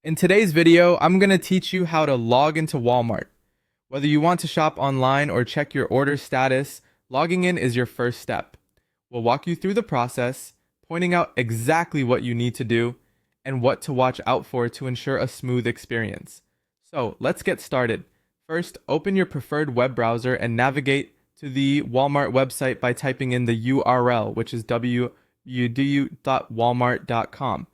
In today's video, I'm going to teach you how to log into Walmart. Whether you want to shop online or check your order status, logging in is your first step. We'll walk you through the process, pointing out exactly what you need to do and what to watch out for to ensure a smooth experience. So let's get started. First, open your preferred web browser and navigate to the Walmart website by typing in the URL, which is www.walmart.com.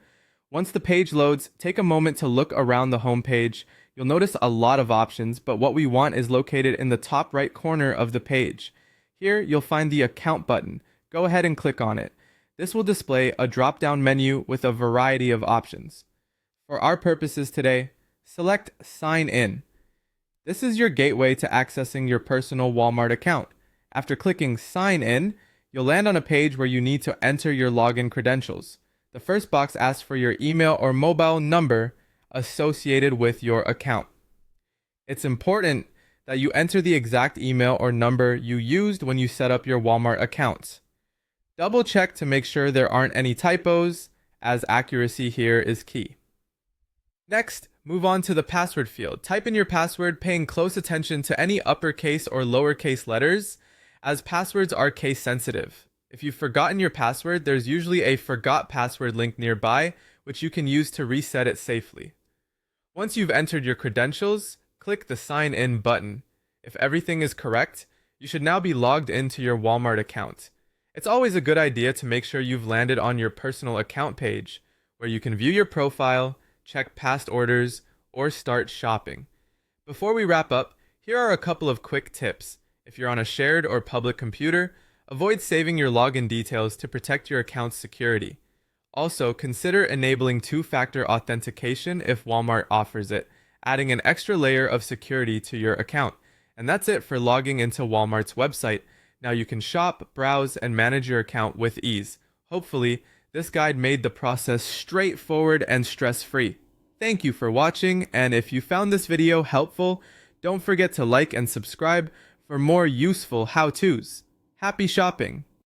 Once the page loads, take a moment to look around the home page. You'll notice a lot of options, but what we want is located in the top right corner of the page. Here, you'll find the Account button. Go ahead and click on it. This will display a drop-down menu with a variety of options. For our purposes today, select Sign In. This is your gateway to accessing your personal Walmart account. After clicking Sign In, you'll land on a page where you need to enter your login credentials. The first box asks for your email or mobile number associated with your account. It's important that you enter the exact email or number you used when you set up your Walmart accounts. Double check to make sure there aren't any typos, as accuracy here is key. Next, move on to the password field. Type in your password, paying close attention to any uppercase or lowercase letters, as passwords are case sensitive. If you've forgotten your password, there's usually a forgot password link nearby, which you can use to reset it safely. Once you've entered your credentials, click the Sign In button. If everything is correct, you should now be logged into your Walmart account. It's always a good idea to make sure you've landed on your personal account page, where you can view your profile, check past orders, or start shopping. Before we wrap up, here are a couple of quick tips. If you're on a shared or public computer, avoid saving your login details to protect your account's security. Also, consider enabling two-factor authentication if Walmart offers it, adding an extra layer of security to your account. And that's it for logging into Walmart's website. Now you can shop, browse, and manage your account with ease. Hopefully, this guide made the process straightforward and stress-free. Thank you for watching, and if you found this video helpful, don't forget to like and subscribe for more useful how-tos. Happy shopping!